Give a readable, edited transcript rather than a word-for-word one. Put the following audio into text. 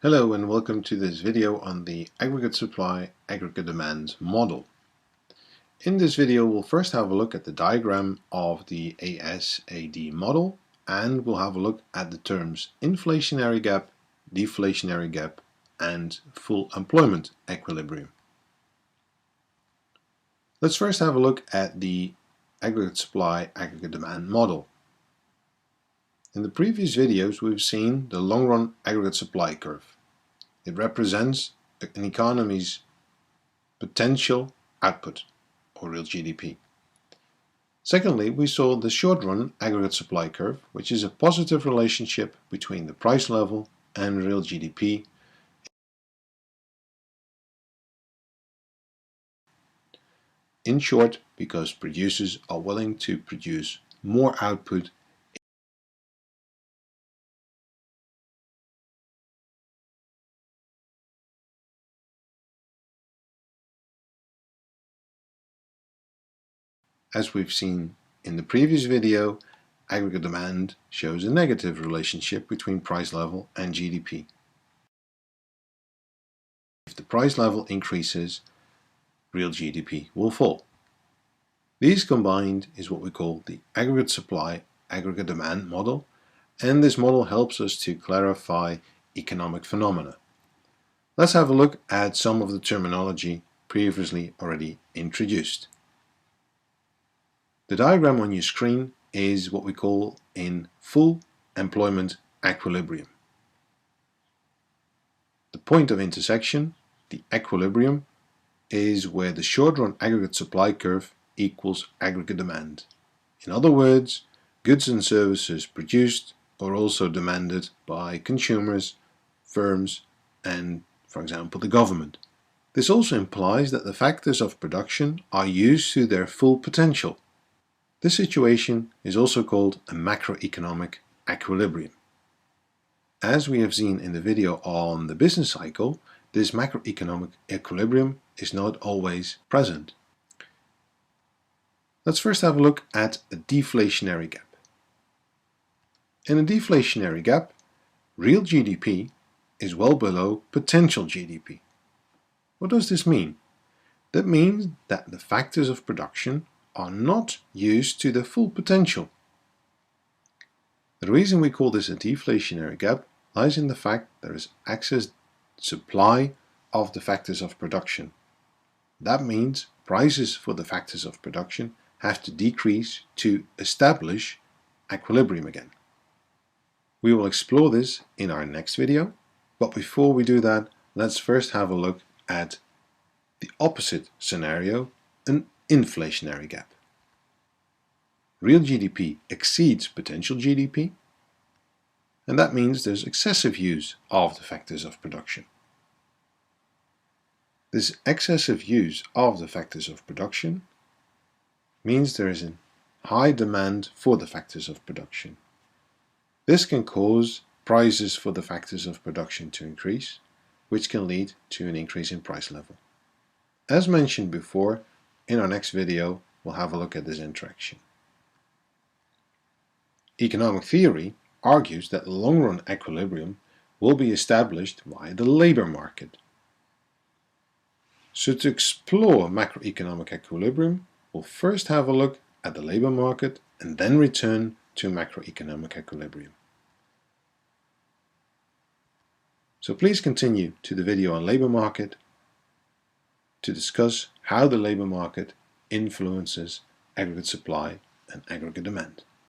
Hello and welcome to this video on the aggregate supply, aggregate demand model. In this video we'll first have a look at the diagram of the ASAD model and we'll have a look at the terms inflationary gap, deflationary gap and full employment equilibrium. Let's first have a look at the aggregate supply, aggregate demand model. In the previous videos we've seen the long-run aggregate supply curve. It represents an economy's potential output, or real GDP. Secondly, we saw the short-run aggregate supply curve, which is a positive relationship between the price level and real GDP. In short, because producers are willing to produce more output as we've seen in the previous video. Aggregate demand shows a negative relationship between price level and GDP. If the price level increases, real GDP will fall. These combined is what we call the aggregate supply, aggregate demand model, and this model helps us to clarify economic phenomena. Let's have a look at some of the terminology previously already introduced. The diagram on your screen is what we call in full employment equilibrium. The point of intersection, the equilibrium, is where the short-run aggregate supply curve equals aggregate demand. In other words, goods and services produced are also demanded by consumers, firms, and, for example, the government. This also implies that the factors of production are used to their full potential. This situation is also called a macroeconomic equilibrium. As we have seen in the video on the business cycle, this macroeconomic equilibrium is not always present. Let's first have a look at a deflationary gap. In a deflationary gap, real GDP is well below potential GDP. What does this mean? That means that the factors of production are not used to their full potential. The reason we call this a deflationary gap lies in the fact there is excess supply of the factors of production. That means prices for the factors of production have to decrease to establish equilibrium again. We will explore this in our next video, but before we do that, let's first have a look at the opposite scenario, an inflationary gap. Real GDP exceeds potential GDP, and that means there's excessive use of the factors of production. This excessive use of the factors of production means there is a high demand for the factors of production. This can cause prices for the factors of production to increase, which can lead to an increase in price level. As mentioned before, in our next video we'll have a look at this interaction. Economic theory argues that the long-run equilibrium will be established via the labor market. So to explore macroeconomic equilibrium, we'll first have a look at the labor market and then return to macroeconomic equilibrium. So please continue to the video on labor market to discuss how the labor market influences aggregate supply and aggregate demand.